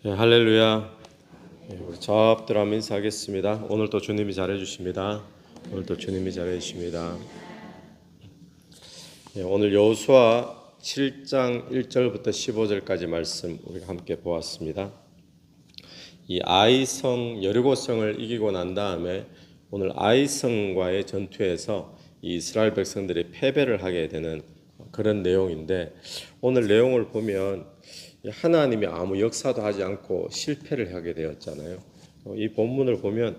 할렐루야. 우리 접들 한번 인사하겠습니다. 오늘도 주님이 잘해주십니다. 오늘도 주님이 잘해주십니다. 오늘 여호수아 7장 1절부터 15절까지 말씀 우리가 함께 보았습니다. 이 아이성 여리고성을 이기고 난 다음에 오늘 아이성과의 전투에서 이 이스라엘 백성들이 패배를 하게 되는 그런 내용인데, 오늘 내용을 보면 하나님이 아무 역사도 하지 않고 실패를 하게 되었잖아요. 이 본문을 보면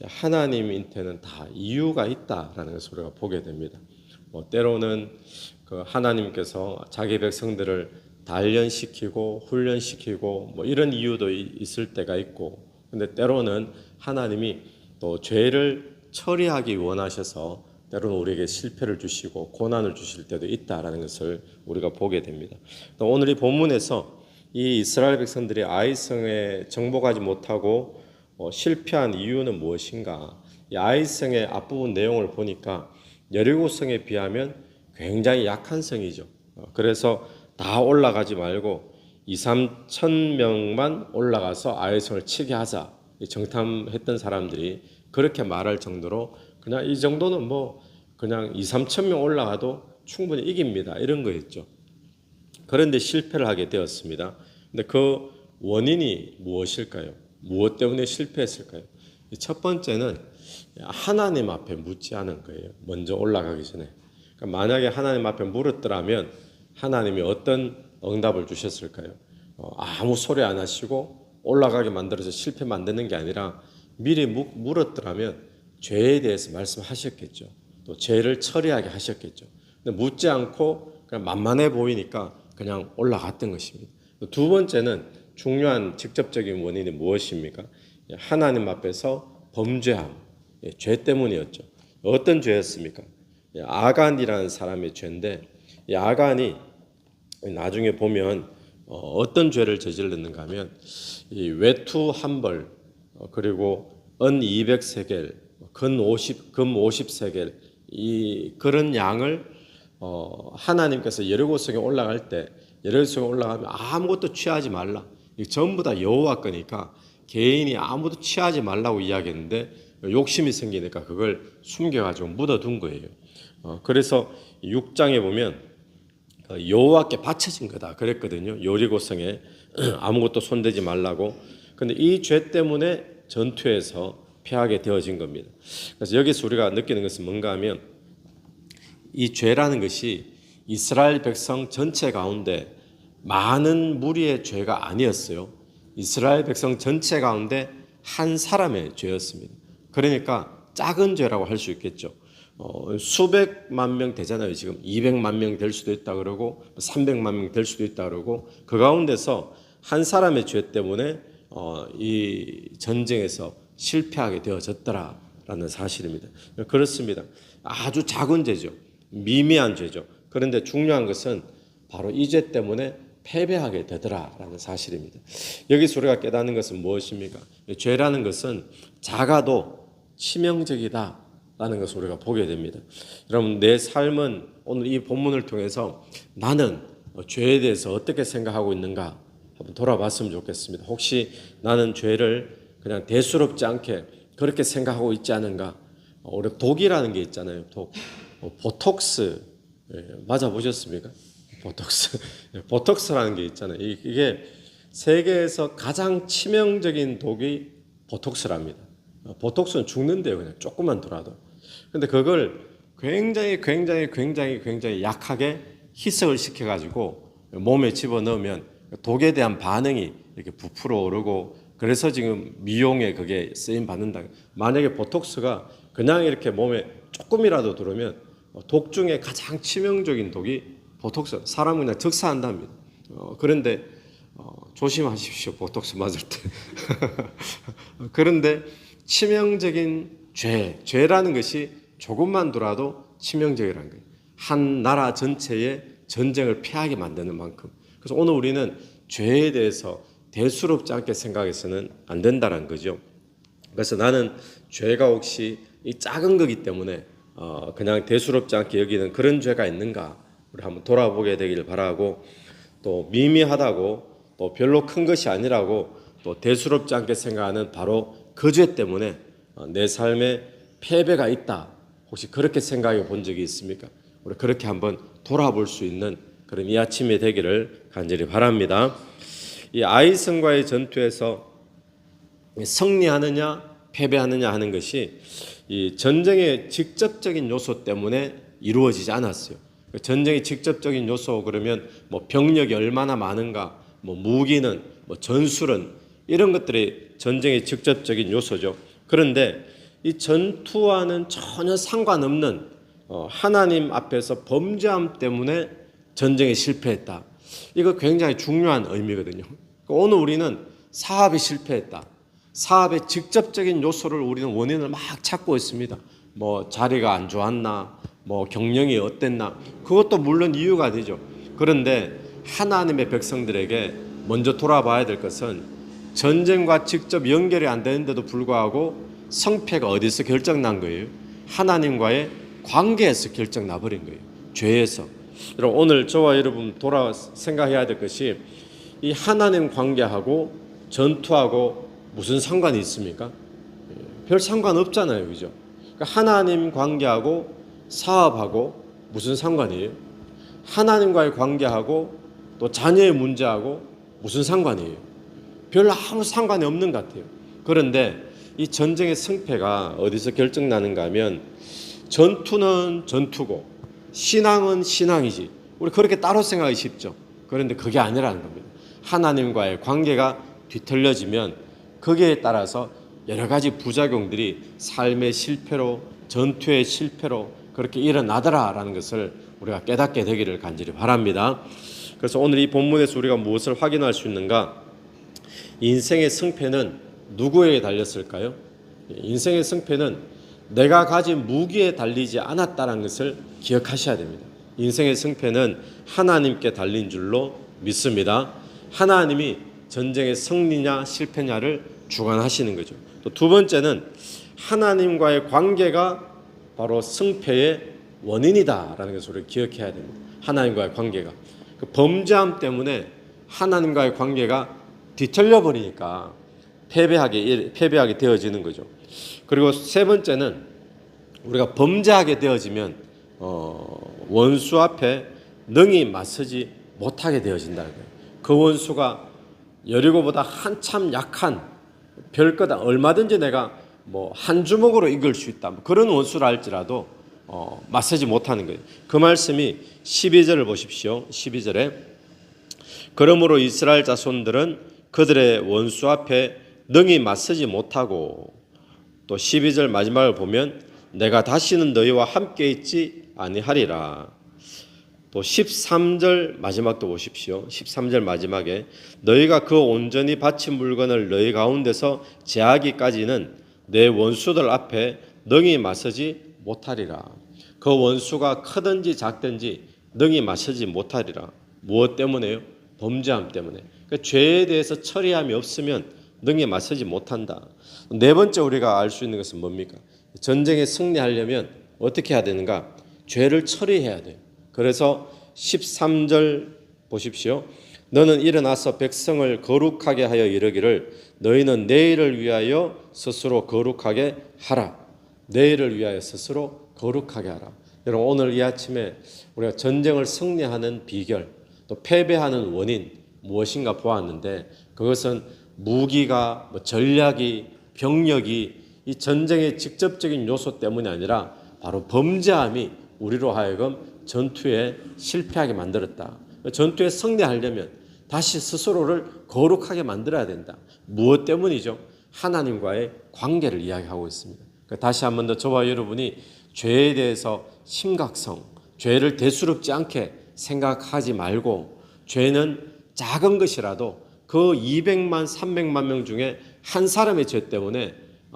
하나님한테는 다 이유가 있다라는 것을 우리가 보게 됩니다. 때로는 그 하나님께서 자기 백성들을 단련시키고 훈련시키고 이런 이유도 있을 때가 있고, 근데 때로는 하나님이 또 죄를 처리하기 원하셔서 때로는 우리에게 실패를 주시고 고난을 주실 때도 있다라는 것을 우리가 보게 됩니다. 또 오늘 이 본문에서 이 이스라엘 백성들이 아이성에 정복하지 못하고 실패한 이유는 무엇인가? 이 아이성의 앞부분 내용을 보니까 여리고성에 비하면 굉장히 약한 성이죠. 그래서 다 올라가지 말고 2-3천 명만 올라가서 아이성을 치게 하자, 정탐했던 사람들이 그렇게 말할 정도로 그냥 이 정도는 그냥 2-3천 명 올라가도 충분히 이깁니다, 이런 거였죠. 그런데 실패를 하게 되었습니다. 근데 그 원인이 무엇일까요? 무엇 때문에 실패했을까요? 첫 번째는 하나님 앞에 묻지 않은 거예요. 먼저 올라가기 전에. 그러니까 만약에 하나님 앞에 물었더라면 하나님이 어떤 응답을 주셨을까요? 아무 소리 안 하시고 올라가게 만들어서 실패 만드는 게 아니라 미리 물었더라면 죄에 대해서 말씀하셨겠죠. 또 죄를 처리하게 하셨겠죠. 근데 묻지 않고 그냥 만만해 보이니까 그냥 올라갔던 것입니다. 두 번째는 중요한 직접적인 원인이 무엇입니까? 하나님 앞에서 범죄함, 죄 때문이었죠. 어떤 죄였습니까? 아간이라는 사람의 죄인데, 이 아간이 나중에 보면 어떤 죄를 저질렀는가 하면 이 외투 한 벌, 그리고 은 200세겔, 금 50세겔, 그런 양을 하나님께서 여리고성에 올라갈 때, 여리고성에 올라가면 아무것도 취하지 말라, 전부 다 여호와 거니까 개인이 아무것도 취하지 말라고 이야기했는데 욕심이 생기니까 그걸 숨겨가지고 묻어둔 거예요. 그래서 6장에 보면 여호와께 바쳐진 거다 그랬거든요. 여리고성에 아무것도 손대지 말라고. 근데 이 죄 때문에 전투에서 패하게 되어진 겁니다. 그래서 여기서 우리가 느끼는 것은 뭔가 하면 이 죄라는 것이 이스라엘 백성 전체 가운데 많은 무리의 죄가 아니었어요. 이스라엘 백성 전체 가운데 한 사람의 죄였습니다. 그러니까 작은 죄라고 할 수 있겠죠. 수백만 명 되잖아요. 지금 200만 명 될 수도 있다 그러고 300만 명 될 수도 있다 그러고, 그 가운데서 한 사람의 죄 때문에 이 전쟁에서 실패하게 되어졌더라라는 사실입니다. 그렇습니다. 아주 작은 죄죠. 미미한 죄죠. 그런데 중요한 것은 바로 이 죄 때문에 패배하게 되더라라는 사실입니다. 여기서 우리가 깨닫는 것은 무엇입니까? 죄라는 것은 작아도 치명적이다라는 것을 우리가 보게 됩니다. 여러분, 내 삶은 오늘 이 본문을 통해서 나는 죄에 대해서 어떻게 생각하고 있는가 한번 돌아봤으면 좋겠습니다. 혹시 나는 죄를 그냥 대수롭지 않게 그렇게 생각하고 있지 않은가? 우리 독이라는 게 있잖아요. 독. 보톡스 맞아보셨습니까? 보톡스라는 게 있잖아요. 이게 세계에서 가장 치명적인 독이 보톡스랍니다. 보톡스는 죽는데요, 그냥 조금만 돌아도. 근데 그걸 굉장히 약하게 희석을 시켜가지고 몸에 집어넣으면 독에 대한 반응이 이렇게 부풀어 오르고, 그래서 지금 미용에 그게 쓰임 받는다. 만약에 보톡스가 그냥 이렇게 몸에 조금이라도 들어오면 독 중에 가장 치명적인 독이 보톡스, 사람은 그냥 즉사한답니다. 그런데 조심하십시오, 보톡스 맞을 때. 그런데 치명적인 죄라는 것이 조금만 돌아도 치명적이라는 거예요. 한 나라 전체의 전쟁을 피하게 만드는 만큼. 그래서 오늘 우리는 죄에 대해서 대수롭지 않게 생각해서는 안 된다는 거죠. 그래서 나는 죄가 혹시 이 작은 거기 때문에 그냥 대수롭지 않게 여기는 그런 죄가 있는가 우리 한번 돌아보게 되길 바라고, 또 미미하다고 또 별로 큰 것이 아니라고 또 대수롭지 않게 생각하는 바로 그 죄 때문에 내 삶에 패배가 있다. 혹시 그렇게 생각해 본 적이 있습니까? 우리 그렇게 한번 돌아볼 수 있는 그런 이 아침이 되기를 간절히 바랍니다. 이 아이성과의 전투에서 승리하느냐 패배하느냐 하는 것이 이 전쟁의 직접적인 요소 때문에 이루어지지 않았어요. 전쟁의 직접적인 요소 그러면 뭐 병력이 얼마나 많은가, 뭐 무기는, 뭐 전술은 이런 것들이 전쟁의 직접적인 요소죠. 그런데 이 전투와는 전혀 상관없는 하나님 앞에서 범죄함 때문에 전쟁에 실패했다. 이거 굉장히 중요한 의미거든요. 오늘 우리는 사업에 실패했다. 사업의 직접적인 요소를 우리는 원인을 막 찾고 있습니다. 뭐 자리가 안 좋았나, 뭐 경영이 어땠나, 그것도 물론 이유가 되죠. 그런데 하나님의 백성들에게 먼저 돌아봐야 될 것은 전쟁과 직접 연결이 안 되는데도 불구하고 성패가 어디서 결정난 거예요? 하나님과의 관계에서 결정나 버린 거예요. 죄에서. 여러분 오늘 저와 여러분 돌아 생각해야 될 것이 이 하나님 관계하고 전투하고 무슨 상관이 있습니까? 별 상관 없잖아요, 그죠? 그러니까 하나님 관계하고 사업하고 무슨 상관이에요? 하나님과의 관계하고 또 자녀의 문제하고 무슨 상관이에요? 별로 아무 상관이 없는 것 같아요. 그런데 이 전쟁의 승패가 어디서 결정나는가 하면 전투는 전투고 신앙은 신앙이지. 우리 그렇게 따로 생각하기 쉽죠. 그런데 그게 아니라는 겁니다. 하나님과의 관계가 뒤틀려지면 거기에 따라서 여러 가지 부작용들이 삶의 실패로 전투의 실패로 그렇게 일어나더라라는 것을 우리가 깨닫게 되기를 간절히 바랍니다. 그래서 오늘 이 본문에서 우리가 무엇을 확인할 수 있는가? 인생의 승패는 누구에게 달렸을까요? 인생의 승패는 내가 가진 무기에 달리지 않았다는 것을 기억하셔야 됩니다. 인생의 승패는 하나님께 달린 줄로 믿습니다. 하나님이 전쟁의 승리냐 실패냐를 주관하시는 거죠. 또 두 번째는 하나님과의 관계가 바로 승패의 원인이다라는 것을 우리가 기억해야 됩니다. 하나님과의 관계가 그 범죄함 때문에 하나님과의 관계가 뒤틀려 버리니까 패배하게 되어지는 거죠. 그리고 세 번째는 우리가 범죄하게 되어지면 원수 앞에 능히 맞서지 못하게 되어진다는 거예요. 그 원수가 여리고보다 한참 약한 별거다 얼마든지 내가 뭐 한 주먹으로 이길 수 있다 그런 원수라 할지라도 맞서지 못하는 거예요. 그 말씀이 12절을 보십시오. 12절에 그러므로 이스라엘 자손들은 그들의 원수 앞에 능히 맞서지 못하고 또 12절 마지막을 보면 내가 다시는 너희와 함께 있지 아니하리라. 또 13절 마지막도 보십시오. 13절 마지막에 너희가 그 온전히 바친 물건을 너희 가운데서 제하기까지는 내 원수들 앞에 능히 맞서지 못하리라. 그 원수가 크든지 작든지 능히 맞서지 못하리라. 무엇 때문에요? 범죄함 때문에. 그러니까 죄에 대해서 처리함이 없으면 능히 맞서지 못한다. 네 번째 우리가 알 수 있는 것은 뭡니까? 전쟁에 승리하려면 어떻게 해야 되는가? 죄를 처리해야 돼요. 그래서 13절 보십시오. 너는 일어나서 백성을 거룩하게 하여 이르기를 너희는 내일을 위하여 스스로 거룩하게 하라. 내일을 위하여 스스로 거룩하게 하라. 여러분 오늘 이 아침에 우리가 전쟁을 승리하는 비결 또 패배하는 원인 무엇인가 보았는데 그것은 무기가 전략이 병력이 이 전쟁의 직접적인 요소 때문이 아니라 바로 범죄함이 우리로 하여금 전투에 실패하게 만들었다. 전투에 승리하려면 다시 스스로를 거룩하게 만들어야 된다. 무엇 때문이죠? 하나님과의 관계를 이야기하고 있습니다. 다시 한 번 더 저와 여러분이 죄에 대해서 심각성, 죄를 대수롭지 않게 생각하지 말고 죄는 작은 것이라도 그 200만, 300만 명 중에 한 사람의 죄 때문에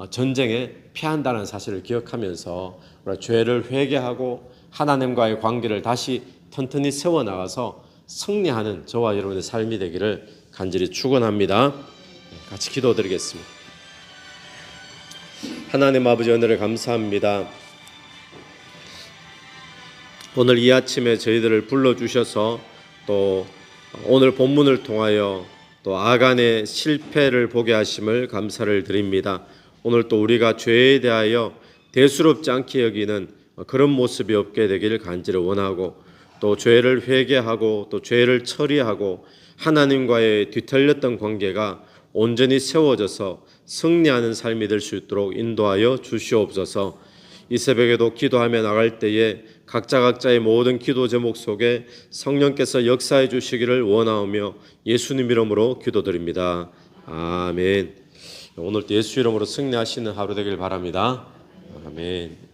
전쟁에 패한다는 사실을 기억하면서 우리가 죄를 회개하고 하나님과의 관계를 다시 튼튼히 세워나가서 승리하는 저와 여러분의 삶이 되기를 간절히 축원합니다. 같이 기도드리겠습니다. 하나님 아버지 은혜를 감사합니다. 오늘 이 아침에 저희들을 불러주셔서 또 오늘 본문을 통하여 또 아간의 실패를 보게 하심을 감사를 드립니다. 오늘 또 우리가 죄에 대하여 대수롭지 않게 여기는 그런 모습이 없게 되기를 간절히 원하고 또 죄를 회개하고 또 죄를 처리하고 하나님과의 뒤틀렸던 관계가 온전히 세워져서 승리하는 삶이 될 수 있도록 인도하여 주시옵소서. 이 새벽에도 기도하며 나갈 때에 각자의 모든 기도 제목 속에 성령께서 역사해 주시기를 원하오며 예수님 이름으로 기도드립니다. 아멘. 오늘도 예수 이름으로 승리하시는 하루 되길 바랍니다. 아멘.